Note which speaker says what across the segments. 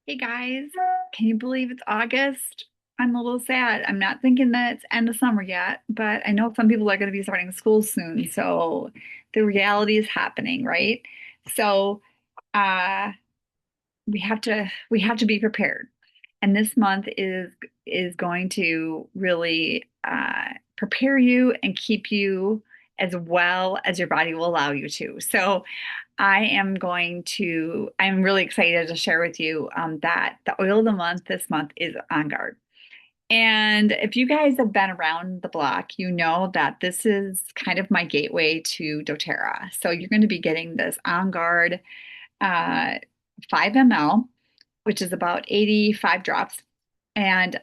Speaker 1: Hey guys, can you believe it's August? I'm a little sad. I'm not thinking that it's end of summer yet, but I know some people are going to be starting school soon, so the reality is happening, right? So, uh, we have to be prepared. And this month is going to really prepare you and keep you as well as your body will allow you to. So, I'm really excited to share with you that the oil of the month this month is On Guard. And if you guys have been around the block, you know that this is kind of my gateway to doTERRA. So you're going to be getting this On Guard uh, 5 ml, which is about 85 drops, and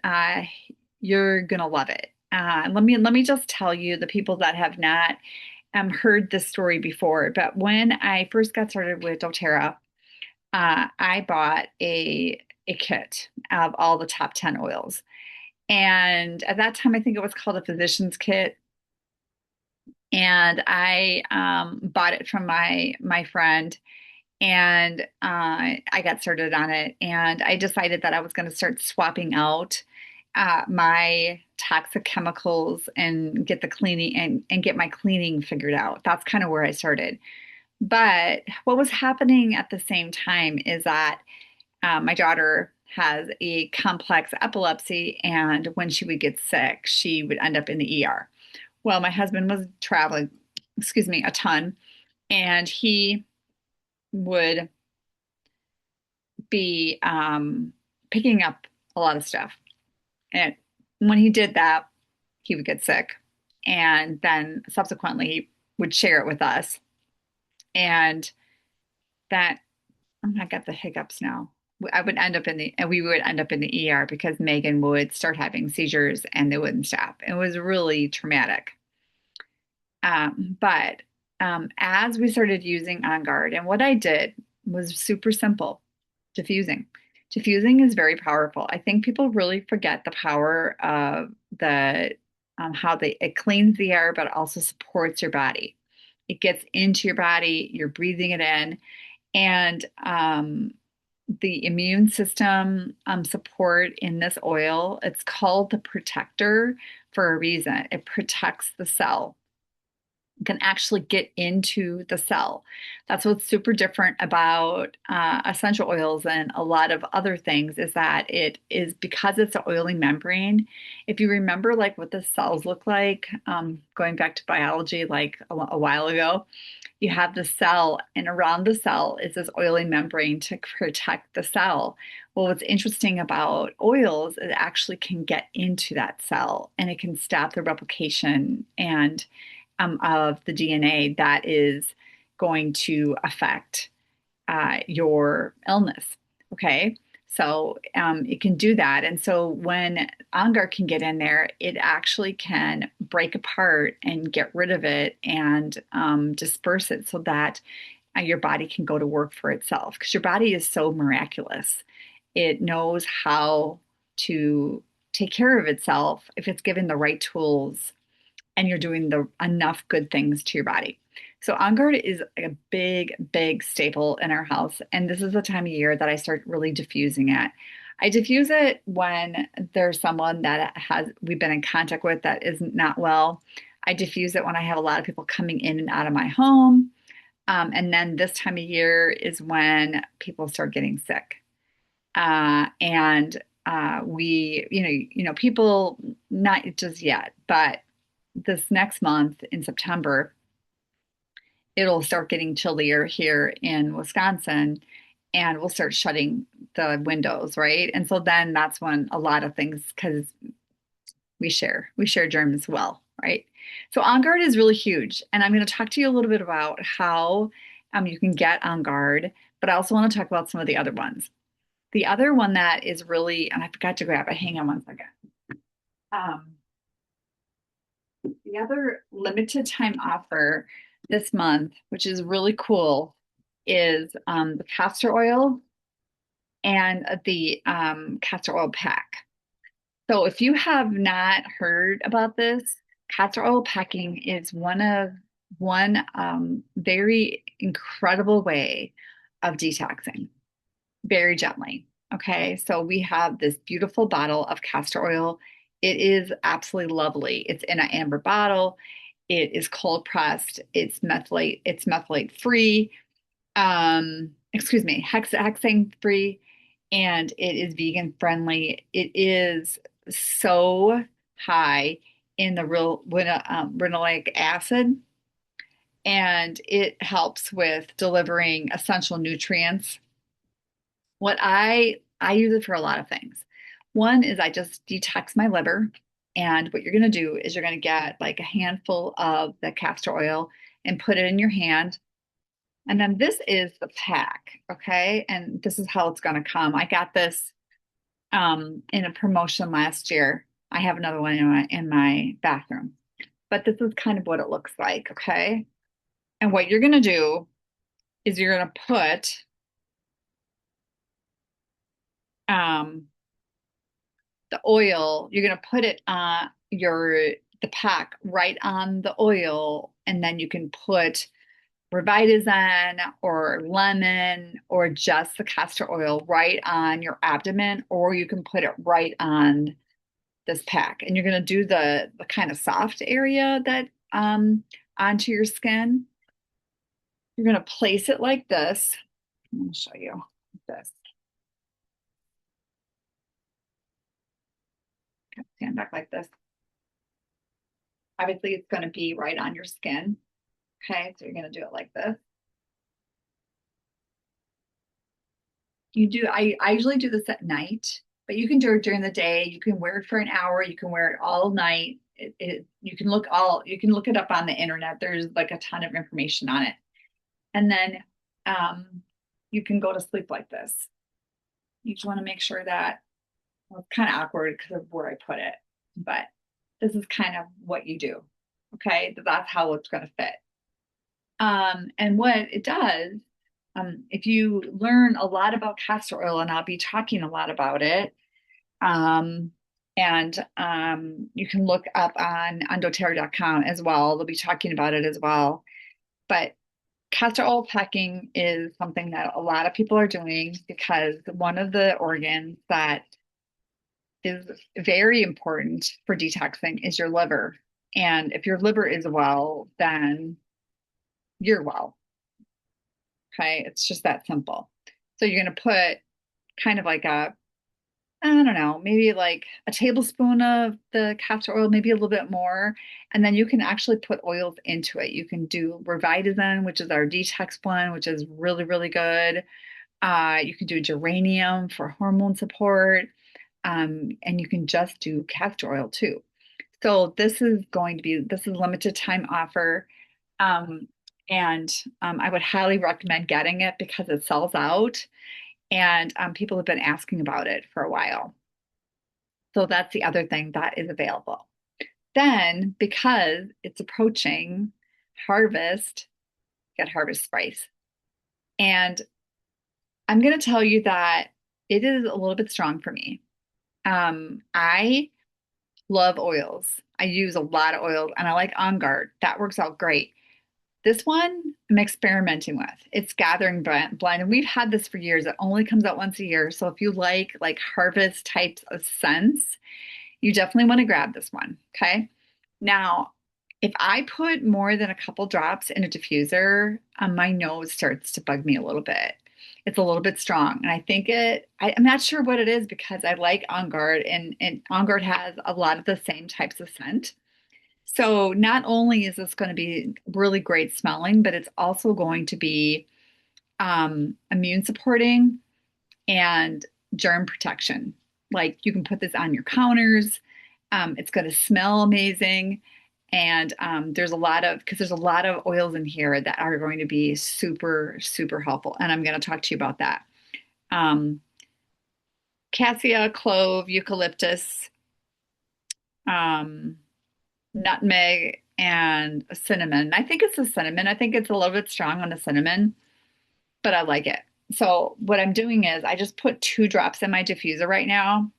Speaker 1: you're going to love it. Let me just tell you, the people that have not heard this story before, but when I first got started with doTERRA, I bought a kit of all the top 10 oils. And at that time, I think it was called a physician's kit. And I bought it from my friend, and I got started on it. And I decided that I was going to start swapping out my toxic chemicals and get the cleaning and get my cleaning figured out. That's kind of where I started. But what was happening at the same time is that my daughter has a complex epilepsy, and when she would get sick, she would end up in the ER. Well, my husband was traveling, excuse me, a ton, and he would be picking up a lot of stuff. And when he did that, he would get sick, and then subsequently he would share it with us. And that I got the hiccups now. We would end up in the ER because Megan would start having seizures and they wouldn't stop. It was really traumatic. But as we started using On Guard, and what I did was super simple: diffusing. Diffusing is very powerful. I think people really forget the power of the how it cleans the air, but also supports your body. It gets into your body, you're breathing it in, and the immune system support in this oil, it's called the protector for a reason. It protects the cell, can actually get into the cell. That's what's super different about essential oils and a lot of other things, is that it is, because it's an oily membrane. If you remember like what the cells look like, going back to biology like a while ago, you have the cell, and around the cell is this oily membrane to protect the cell. Well, what's interesting about oils, it actually can get into that cell and it can stop the replication and of the DNA that is going to affect your illness. Okay. So it can do that. And so when ongar can get in there, it actually can break apart and get rid of it and disperse it so that your body can go to work for itself. Because your body is so miraculous. It knows how to take care of itself if it's given the right tools and you're doing the enough good things to your body. So On Guard is a big, big staple in our house. And this is the time of year that I start really diffusing it. I diffuse it when there's someone that we've been in contact with that is not well. I diffuse it when I have a lot of people coming in and out of my home. And then this time of year is when people start getting sick. And we, people, not just yet, but this next month in September, it'll start getting chillier here in Wisconsin, and we'll start shutting the windows, right? And so then that's when a lot of things, because we share germs as well, right? So On Guard is really huge, and I'm going to talk to you a little bit about how you can get On Guard, but I also want to talk about some of the other ones. The other one that is really, and I forgot to grab it. Hang on one second. Um, the other limited time offer this month, which is really cool, is the castor oil and the castor oil pack. So if you have not heard about this, castor oil packing is one very incredible way of detoxing, very gently. Okay, so we have this beautiful bottle of castor oil. It is absolutely lovely. It's in an amber bottle. It is cold pressed. It's methylate free. Excuse me, hexane free, and it is vegan friendly. It is so high in the linoleic acid, and it helps with delivering essential nutrients. What I use it for a lot of things. One is I just detox my liver, and what you're going to do is you're going to get like a handful of the castor oil and put it in your hand. And then this is the pack, okay? And this is how it's going to come. I got this in a promotion last year. I have another one in my bathroom, but this is kind of what it looks like, okay? And what you're going to do is you're going to put um, the oil, you're going to put it on the pack right on the oil, and then you can put ribitazine or lemon or just the castor oil right on your abdomen, or you can put it right on this pack. And you're going to do the kind of soft area that onto your skin. You're going to place it like this. I'm going to show you this. Stand back like this. Obviously, it's going to be right on your skin. Okay, so you're going to do it like this. I usually do this at night, but you can do it during the day. You can wear it for an hour. You can wear it all night. You can look it up on the internet. There's like a ton of information on it. And then um, you can go to sleep like this. You just want to make sure that, well, it's kind of awkward because of where I put it, but this is kind of what you do. Okay, that's how it's going to fit. And what it does, if you learn a lot about castor oil, and I'll be talking a lot about it, um, and you can look up on doterra.com as well. They'll be talking about it as well. But castor oil packing is something that a lot of people are doing because one of the organs that is very important for detoxing is your liver. And if your liver is well, then you're well. Okay. It's just that simple. So you're going to put kind of like I don't know, maybe like a tablespoon of the castor oil, maybe a little bit more. And then you can actually put oils into it. You can do ribitazine, which is our detox blend, which is really, really good. You can do geranium for hormone support. And you can just do castor oil too. So this is limited time offer. Um, and I would highly recommend getting it because it sells out and people have been asking about it for a while. So that's the other thing that is available. Then, because it's approaching harvest, get harvest spice. And I'm going to tell you that it is a little bit strong for me. I love oils. I use a lot of oils and I like On Guard. That works out great. This one I'm experimenting with. It's gathering blend, and we've had this for years. It only comes out once a year. So if you like harvest types of scents, you definitely want to grab this one. Okay. Now, if I put more than a couple drops in a diffuser, my nose starts to bug me a little bit. It's a little bit strong. And I'm not sure what it is because I like On Guard and On Guard has a lot of the same types of scent. So not only is this going to be really great smelling, but it's also going to be immune supporting and germ protection. Like you can put this on your counters. It's going to smell amazing. And there's a lot of oils in here that are going to be super, super helpful. And I'm going to talk to you about that. Um, Cassia, clove, eucalyptus, um, nutmeg, and cinnamon. I think it's the cinnamon. I think it's a little bit strong on the cinnamon, but I like it. So what I'm doing is I just put 2 drops in my diffuser right now.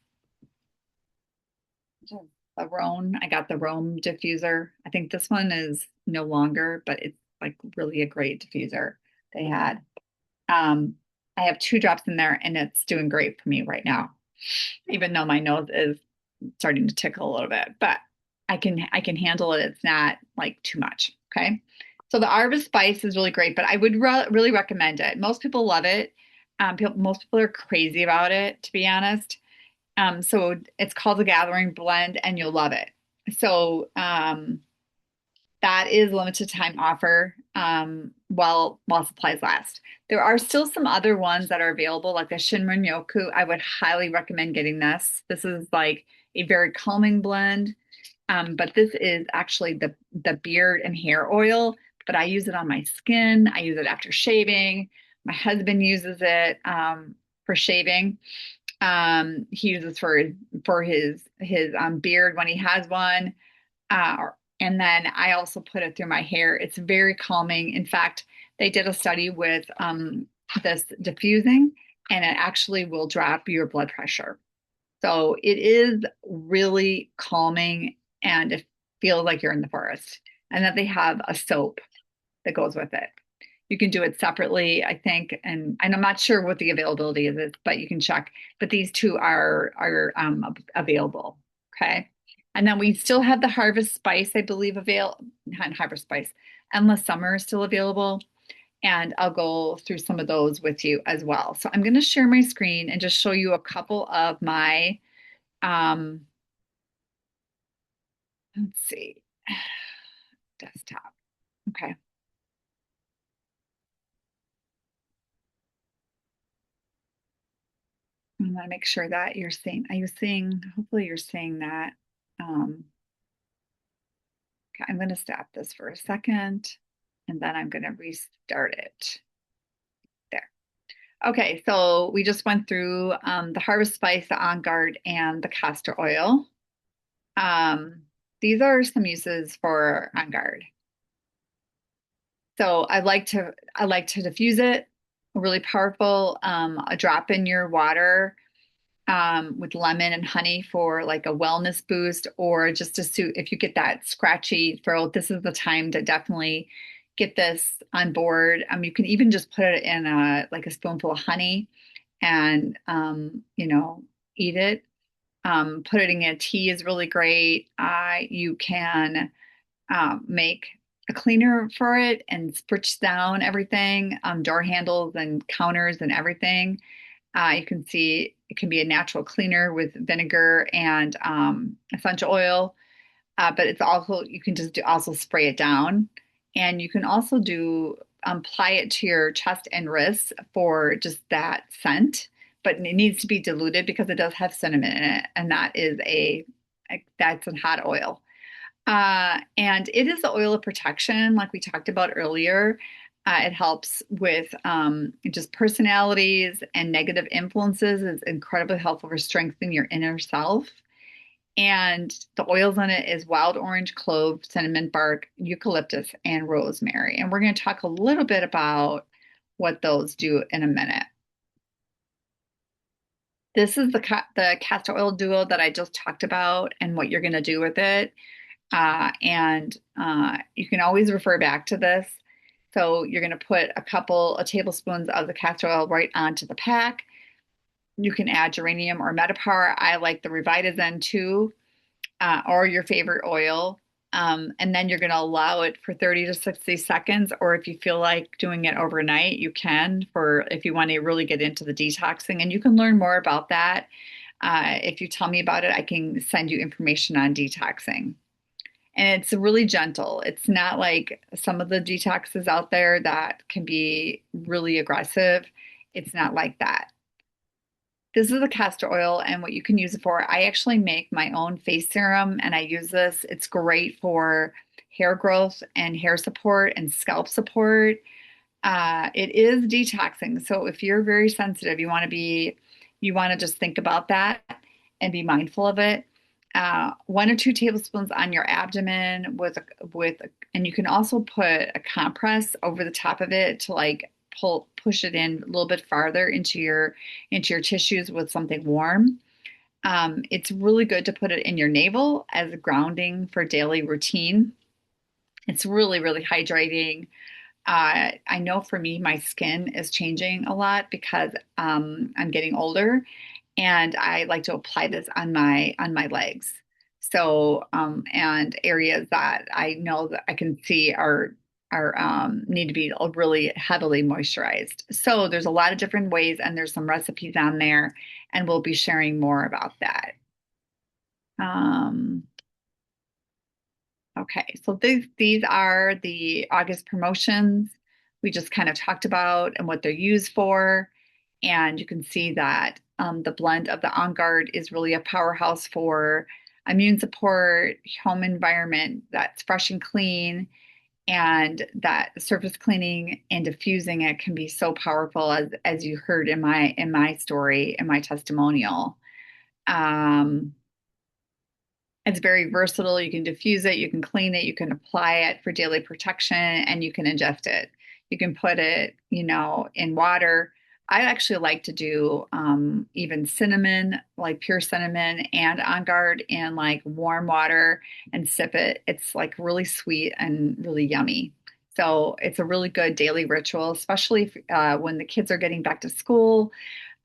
Speaker 1: A Rhone. I got the Rhone diffuser. I think this one is no longer, but it's like really a great diffuser they had. Um, I have 2 drops in there and it's doing great for me right now, even though my nose is starting to tickle a little bit, but I can handle it. It's not like too much. Okay. So the Arva spice is really great, but I would really recommend it. Most people love it. Most people are crazy about it, to be honest. So it's called the Gathering Blend, and you'll love it. So that is a limited time offer while supplies last. There are still some other ones that are available, like a Shinrin Yoku. I would highly recommend getting this. This is like a very calming blend, but this is actually the beard and hair oil. But I use it on my skin. I use it after shaving. My husband uses it for shaving. He uses for his beard when he has one. Uh, and then I also put it through my hair. It's very calming. In fact, they did a study with this diffusing, and it actually will drop your blood pressure. So it is really calming, and it feels like you're in the forest. And that they have a soap that goes with it. You can do it separately, I think, and I'm not sure what the availability is, but you can check. But these two are available. Okay. And then we still have the Harvest Spice, I believe, not Harvest Spice, Endless Summer is still available. And I'll go through some of those with you as well. So I'm going to share my screen and just show you a couple of my, um, let's see, desktop. Okay. I want to make sure that you're seeing, are you seeing, hopefully you're seeing that. Um, okay, I'm going to stop this for a second and then I'm going to restart it. There. Okay, so we just went through the Harvest Spice, the On Guard, and the castor oil. Um, these are some uses for On Guard. So I like to diffuse it, really powerful. A drop in your water with lemon and honey for like a wellness boost, or just to suit if you get that scratchy throat. This is the time to definitely get this on board. You can even just put it in like a spoonful of honey and eat it. Put it in a tea is really great. You can make a cleaner for it and spritz down everything, door handles and counters and everything. You can see it can be a natural cleaner with vinegar and essential oil, but it's also you can just also spray it down, and you can also do apply it to your chest and wrists for just that scent. But it needs to be diluted because it does have cinnamon in it, and that's a hot oil. And it is the oil of protection, like we talked about earlier. It helps with just personalities and negative influences. It's incredibly helpful for strengthening your inner self. And the oils in it is wild orange, clove, cinnamon bark, eucalyptus, and rosemary. And we're going to talk a little bit about what those do in a minute. This is the castor oil duo that I just talked about and what you're going to do with it. And you can always refer back to this. So you're going to put a couple of tablespoons of the castor oil right onto the pack. You can add geranium or metapower. I like the Revitazen too, or your favorite oil. And then you're going to allow it for 30 to 60 seconds, or if you feel like doing it overnight, you can for if you want to really get into the detoxing. And you can learn more about that. If you tell me about it, I can send you information on detoxing. And it's really gentle. It's not like some of the detoxes out there that can be really aggressive. It's not like that. This is the castor oil and what you can use it for. I actually make my own face serum and I use this. It's great for hair growth and hair support and scalp support. It is detoxing. So if you're very sensitive, you want to just think about that and be mindful of it. 1 or 2 tablespoons on your abdomen and you can also put a compress over the top of it to like push it in a little bit farther into your tissues with something warm. It's really good to put it in your navel as a grounding for daily routine. It's really, really hydrating. I know for me, my skin is changing a lot because I'm getting older, and I like to apply this on my legs. So and areas that I know that I can see are need to be really heavily moisturized. So there's a lot of different ways, and there's some recipes on there, and we'll be sharing more about that. Um, Okay, so these are the August promotions we just kind of talked about and what they're used for. And you can see that the blend of the On Guard is really a powerhouse for immune support, home environment that's fresh and clean, and that surface cleaning and diffusing it can be so powerful as you heard in my story, in my testimonial. Um, it's very versatile. You can diffuse it, you can clean it, you can apply it for daily protection, and you can ingest it. You can put it, in water. I actually like to do even cinnamon, like pure cinnamon and On Guard in like warm water and sip it. It's like really sweet and really yummy. So it's a really good daily ritual, especially when the kids are getting back to school.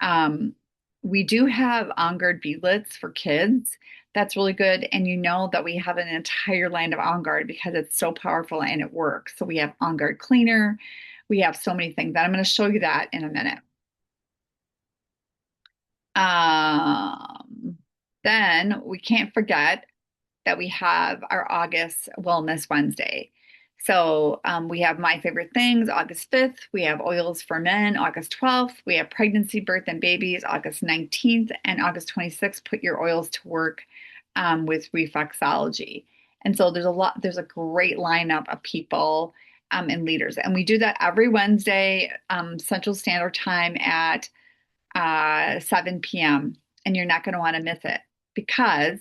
Speaker 1: Um, we do have On Guard beadlets for kids. That's really good. And you know that we have an entire line of On Guard because it's so powerful and it works. So we have On Guard cleaner. We have so many things. And I'm going to show you that in a minute. Um, then we can't forget that we have our August Wellness Wednesday. So we have My Favorite Things, August 5th. We have Oils for Men, August 12th. We have Pregnancy, Birth, and Babies, August 19th. And August 26th, Put Your Oils to Work with Reflexology. And so there's a great lineup of people and leaders. And we do that every Wednesday, Central Standard Time at 7 p.m. And you're not going to want to miss it because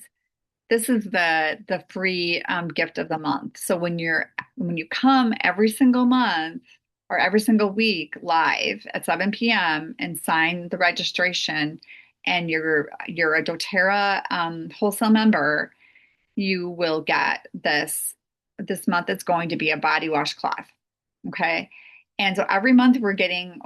Speaker 1: this is the free gift of the month. So when you come every single month or every single week live at 7 p.m. and sign the registration, and you're a DoTerra wholesale member, you will get this. This month it's going to be a body wash cloth. Okay. And so every month we're getting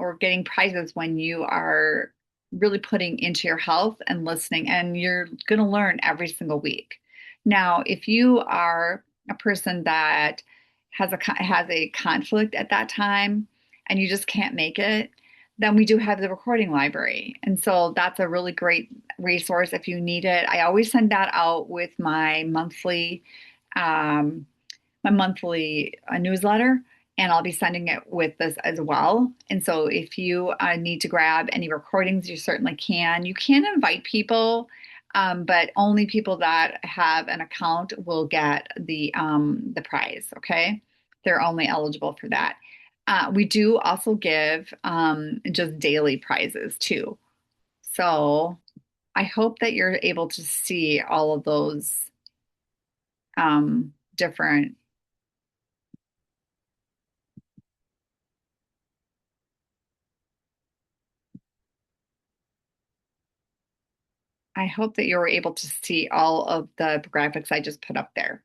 Speaker 1: prizes when you are really putting into your health and listening, and you're going to learn every single week. Now, if you are a person that has a conflict at that time and you just can't make it, then we do have the recording library. And so that's a really great resource if you need it. I always send that out with um, my monthly newsletter, and I'll be sending it with this as well. And so if you need to grab any recordings, you certainly can. You can invite people, but only people that have an account will get the prize. Okay, they're only eligible for that. We do also give just daily prizes too. So I hope that you're able to see all of those different. I hope that you were able to see all of the graphics I just put up there.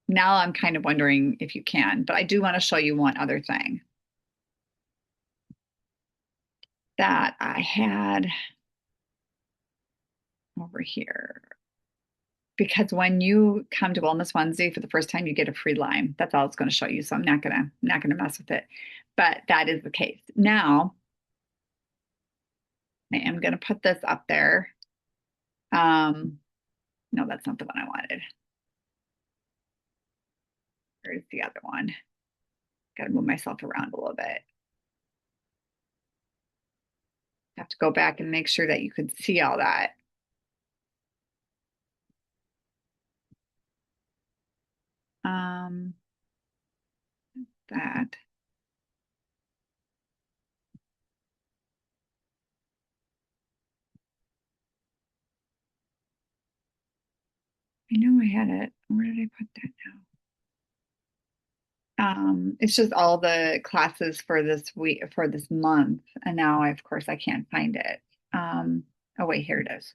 Speaker 1: Now I'm kind of wondering if you can, but I do want to show you one other thing that I had over here. Because when you come to Wellness Wednesday for the first time, you get a free lime. That's all it's going to show you. So I'm not gonna mess with it. But that is the case. Now I am going to put this up there. Um, no, that's not the one I wanted. Where's the other one? Got to move myself around a little bit. Have to go back and make sure that you could see all that. Um, that. I know I had it. Where did I put that now? It's just all the classes for this week, for this month, and now of course I can't find it. Um, oh wait, here it is.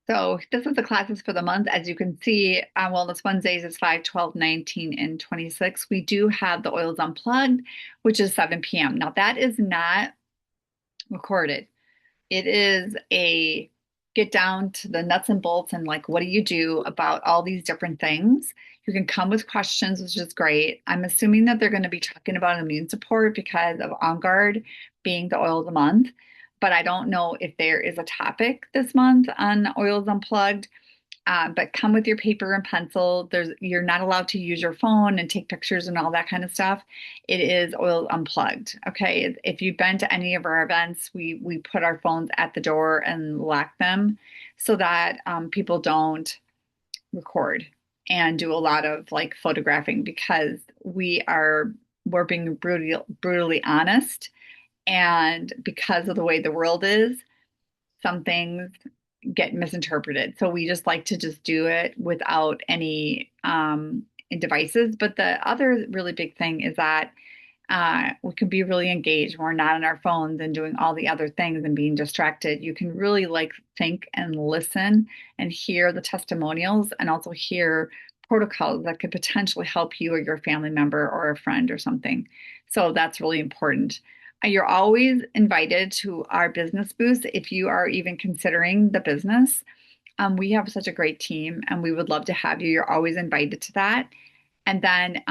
Speaker 1: So this is the classes for the month. As you can see, Wellness Wednesdays is 5, 12, 19, and 26. We do have the Oils Unplugged, which is 7 p.m. Now that is not recorded. It is a get down to the nuts and bolts and like, what do you do about all these different things? You can come with questions, which is great. I'm assuming that they're going to be talking about immune support because of On Guard being the oil of the month. But I don't know if there is a topic this month on Oils Unplugged. But come with your paper and pencil. You're not allowed to use your phone and take pictures and all that kind of stuff. It is oil unplugged. Okay. If you've been to any of our events, we put our phones at the door and lock them so that people don't record and do a lot of like photographing because we're being brutally honest. And because of the way the world is, some things get misinterpreted. So we just like to just do it without any devices. But the other really big thing is that we can be really engaged. We're not on our phones and doing all the other things and being distracted. You can really like think and listen and hear the testimonials and also hear protocols that could potentially help you or your family member or a friend or something. So that's really important. You're always invited to our business booth if you are even considering the business. We have such a great team and we would love to have you. You're always invited to that. And then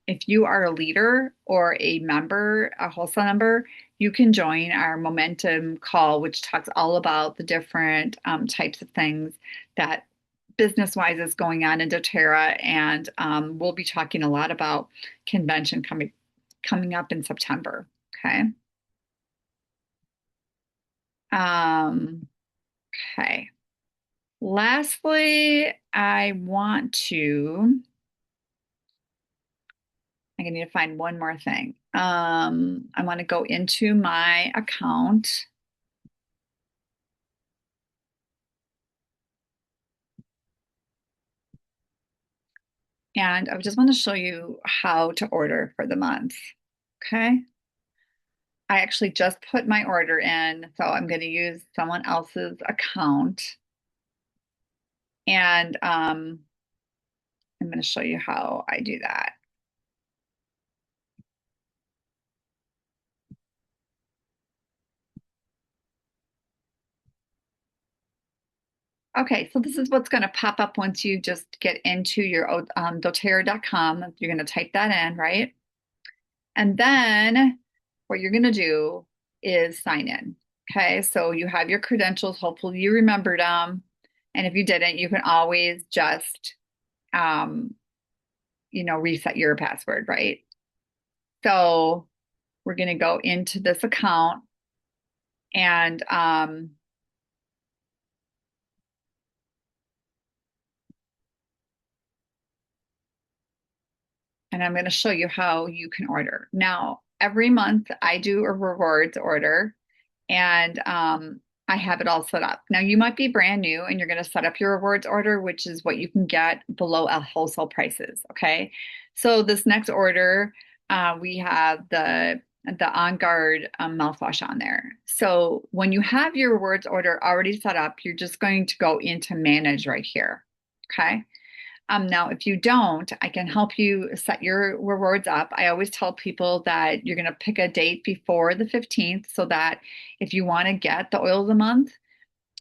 Speaker 1: if you are a leader or a member, a wholesale member, you can join our momentum call, which talks all about the different types of things that business wise is going on in doTERRA. And we'll be talking a lot about convention coming up in September. Okay. Um, okay. Lastly, I need to find one more thing. I want to go into my account and I just want to show you how to order for the month. Okay. I actually just put my order in, so I'm going to use someone else's account. And I'm going to show you how I do that. Okay, so this is what's going to pop up once you just get into your doterra.com. You're going to type that in, right? And then what you're going to do is sign in. Okay, so you have your credentials. Hopefully you remembered them. And if you didn't, you can always just, um, reset your password, right? So we're going to go into this account and I'm going to show you how you can order. Now, every month I do a rewards order and I have it all set up. Now, you might be brand new and you're going to set up your rewards order, which is what you can get below wholesale prices. Okay. So, this next order, we have the On Guard mouthwash on there. So, when you have your rewards order already set up, you're just going to go into manage right here. Okay. Now, if you don't, I can help you set your rewards up. I always tell people that you're going to pick a date before the 15th so that if you want to get the oil of the month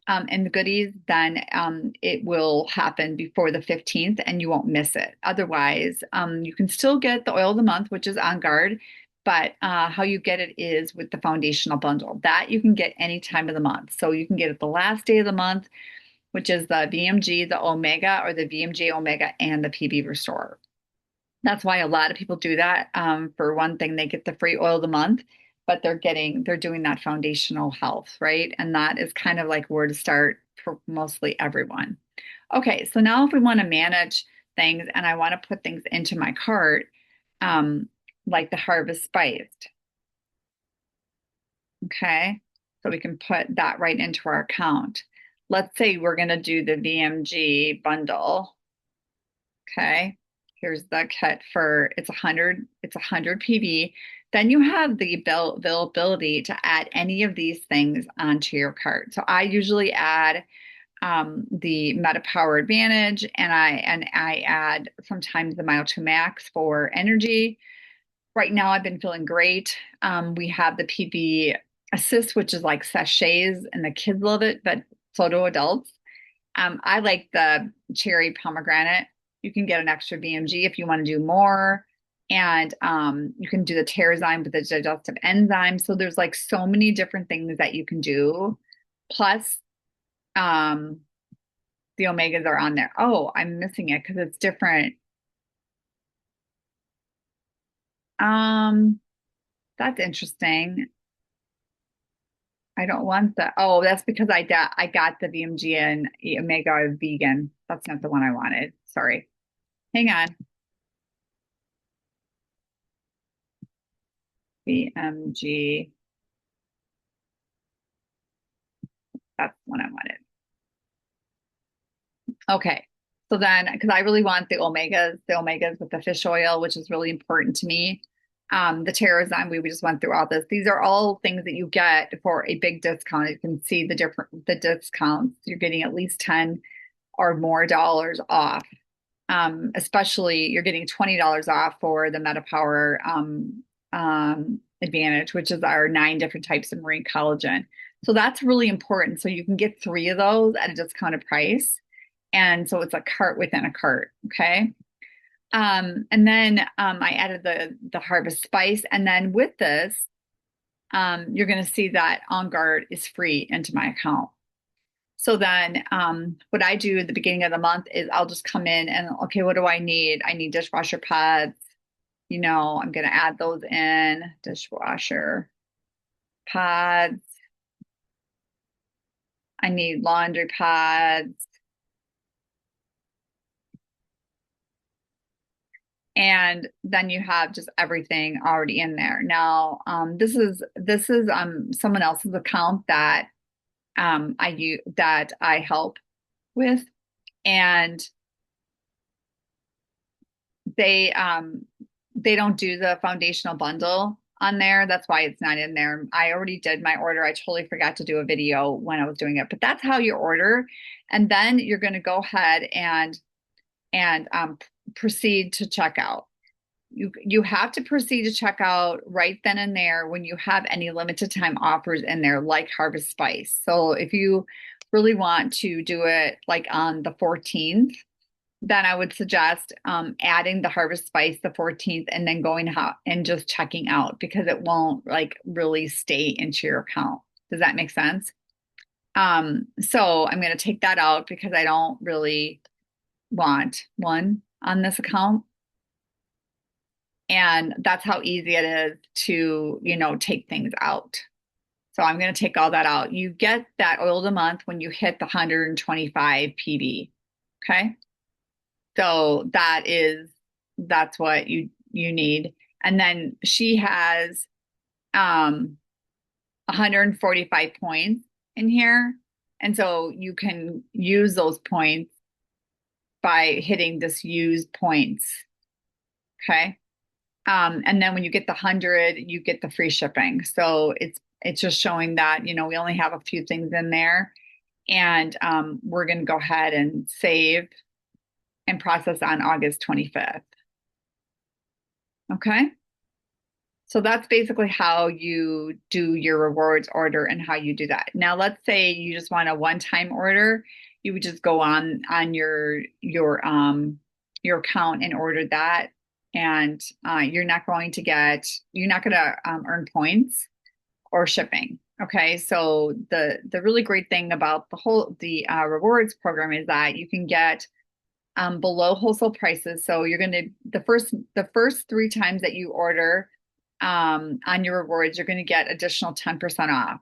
Speaker 1: and the goodies, then it will happen before the 15th and you won't miss it. Otherwise, you can still get the oil of the month, which is On Guard, but how you get it is with the foundational bundle. That you can get any time of the month. So you can get it the last day of the month, which is the VMG, the Omega, or the VMG Omega and the PB Restore. That's why a lot of people do that. For one thing, they get the free oil of the month, but they're doing that foundational health, right? And that is kind of like where to start for mostly everyone. Okay, so now if we want to manage things and I want to put things into my cart, um, like the Harvest Spiced, okay, so we can put that right into our account. Let's say we're going to do the VMG bundle. Okay. Here's the kit for it's 100 PB. Then you have the availability to add any of these things onto your cart. So I usually add the Meta Power Advantage, and I add sometimes the Mile 2 Max for energy. Right now, I've been feeling great. We have the PB Assist, which is like sachets, and the kids love it, but so do adults. I like the cherry pomegranate. You can get an extra BMG if you want to do more. And you can do the Terrazyme with the digestive enzyme. So there's like so many different things that you can do. Plus, um, the omegas are on there. Oh, I'm missing it because it's different. Um, that's interesting. I don't want the. Oh, that's because I got the BMG and omega vegan. That's not the one I wanted. Sorry. Hang on. BMG. That's the one I wanted. Okay. So then, because I really want the omegas with the fish oil, which is really important to me. The Terrazyme, we just went through all this. These are all things that you get for a big discount. You can see the discounts. You're getting at least 10 or more dollars off. Especially you're getting $20 off for the MetaPower Advantage, which is our 9 different types of marine collagen. So that's really important. So you can get 3 of those at a discounted price. And so it's a cart within a cart. Okay. And then I added the harvest spice. And then with this, you're going to see that onguard is free into my account. So then what I do at the beginning of the month is I'll just come in and, okay, what do I need? I need dishwasher pads. I'm going to add those in, dishwasher pads. I need laundry pads. And then you have just everything already in there. Now, this is someone else's account that I help with, and they don't do the foundational bundle on there. That's why it's not in there. I already did my order. I totally forgot to do a video when I was doing it, but that's how you order. And then you're going to go ahead and proceed to checkout. You have to proceed to checkout right then and there when you have any limited time offers in there, like Harvest Spice. So if you really want to do it like on the 14th, then I would suggest adding the Harvest Spice the 14th and then going out and just checking out, because it won't like really stay into your account. Does that make sense? So I'm going to take that out because I don't really want one on this account. And that's how easy it is to, take things out. So I'm going to take all that out. You get that oil of the month when you hit the 125 PB. Okay. So that's what you need. And then she has 145 points in here. And so you can use those points by hitting this use points. Okay. And then when you get the 100, you get the free shipping. So it's just showing that, we only have a few things in there, and we're going to go ahead and save and process on August 25th. Okay. So that's basically how you do your rewards order and how you do that. Now, let's say you just want a one-time order. You would just go on your account and order that, and you're not going to earn points or shipping. Okay, so the really great thing about the rewards program is that you can get below wholesale prices. So you're going to the first 3 times that you order on your rewards, you're going to get additional 10% off.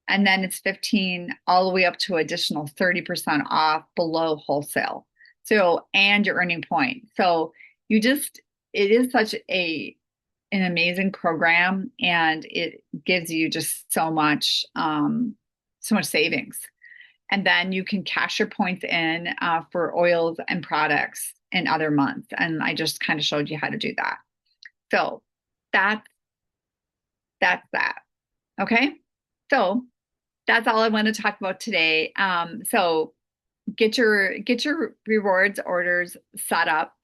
Speaker 1: And then it's 15 all the way up to additional 30% off below wholesale. So, and you're earning points. So it is such an amazing program, and it gives you just so much savings. And then you can cash your points in for oils and products in other months. And I just kind of showed you how to do that. So that's that. Okay. So that's all I want to talk about today. So get your rewards orders set up.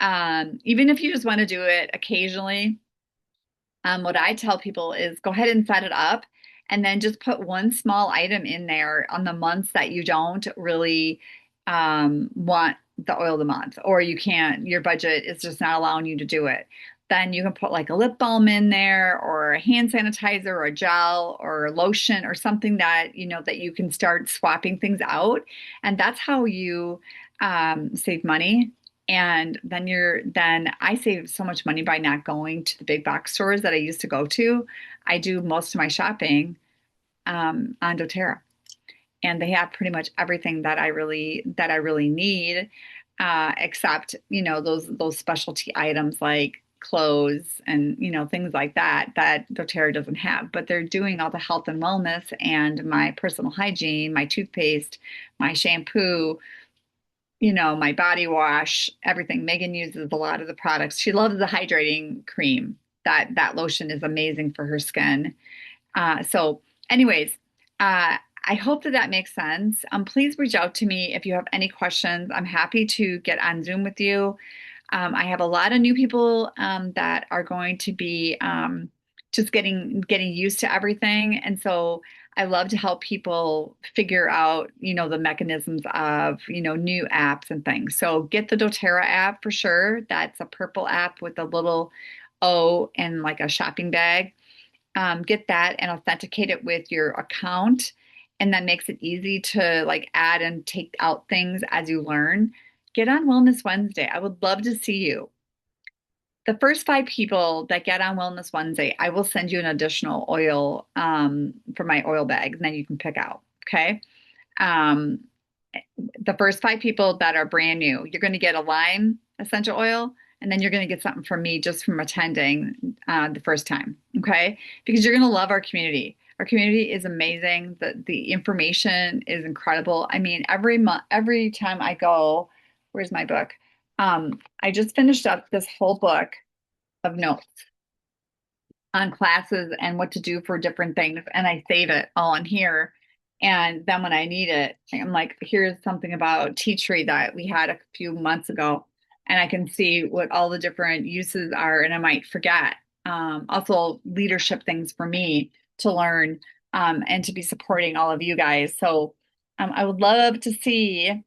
Speaker 1: Even if you just want to do it occasionally, what I tell people is go ahead and set it up and then just put one small item in there on the months that you don't really want the oil of the month, or you can't, your budget is just not allowing you to do it. Then you can put like a lip balm in there, or a hand sanitizer, or a gel, or lotion, or something that that you can start swapping things out. And that's how you save money. And then I save so much money by not going to the big box stores that I used to go to. I do most of my shopping on doTERRA, and they have pretty much everything that I really need, except those specialty items like clothes and things like that doTERRA doesn't have. But they're doing all the health and wellness and my personal hygiene, my toothpaste, my shampoo, my body wash, everything. Megan uses a lot of the products. She loves the hydrating cream. That lotion is amazing for her skin. So, anyways, I hope that makes sense. Please reach out to me if you have any questions. I'm happy to get on Zoom with you. I have a lot of new people that are going to be just getting used to everything, and so I love to help people figure out, the mechanisms of, new apps and things. So get the doTERRA app for sure. That's a purple app with a little O and like a shopping bag. Get that and authenticate it with your account. And that makes it easy to like add and take out things as you learn. Get on Wellness Wednesday. I would love to see you. The first 5 people that get on Wellness Wednesday, I will send you an additional oil for my oil bag, and then you can pick out. Okay. Um, the first 5 people that are brand new, you're going to get a lime essential oil, and then you're going to get something from me just from attending the first time. Okay. Because you're going to love our community. Our community is amazing. The information is incredible. I mean, every month, every time I go, where's my book? I just finished up this whole book of notes on classes and what to do for different things. And I save it all in here. And then when I need it, I'm like, here's something about tea tree that we had a few months ago. And I can see what all the different uses are, and I might forget. Also, leadership things for me to learn and to be supporting all of you guys. So I would love to see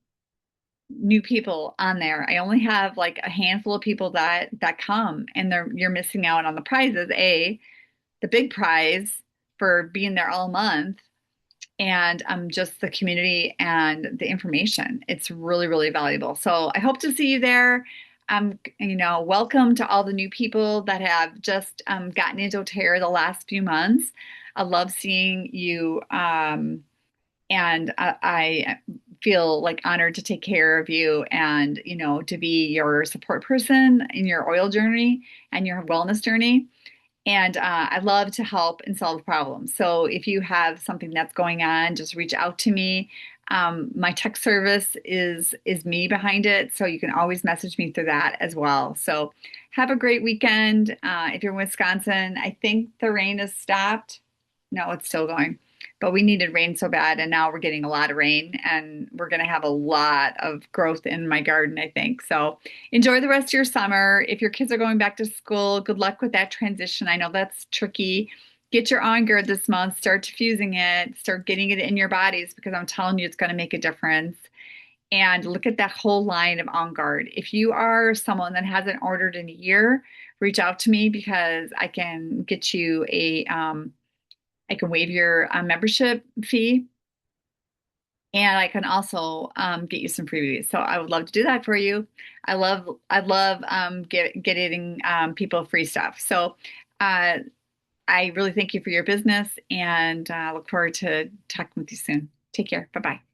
Speaker 1: new people on there. I only have like a handful of people that come, and you're missing out on the prizes. The big prize for being there all month, and just the community and the information. It's really, really valuable. So I hope to see you there. Welcome to all the new people that have just gotten into doTERRA the last few months. I love seeing you. And I feel like honored to take care of you and, to be your support person in your oil journey and your wellness journey. And I love to help and solve problems. So if you have something that's going on, just reach out to me. My tech service is me behind it, so you can always message me through that as well. So have a great weekend. If you're in Wisconsin, I think the rain has stopped. No, it's still going. But we needed rain so bad, and now we're getting a lot of rain, and we're going to have a lot of growth in my garden, I think. So enjoy the rest of your summer. If your kids are going back to school, good luck with that transition. I know that's tricky. Get your onguard this month, start diffusing it, start getting it in your bodies, because I'm telling you, it's going to make a difference. And look at that whole line of onguard. If you are someone that hasn't ordered in a year, reach out to me, because I can get you I can waive your membership fee, and I can also get you some freebies. So I would love to do that for you. I love getting people free stuff. So uh, I really thank you for your business, and look forward to talking with you soon. Take care. Bye bye.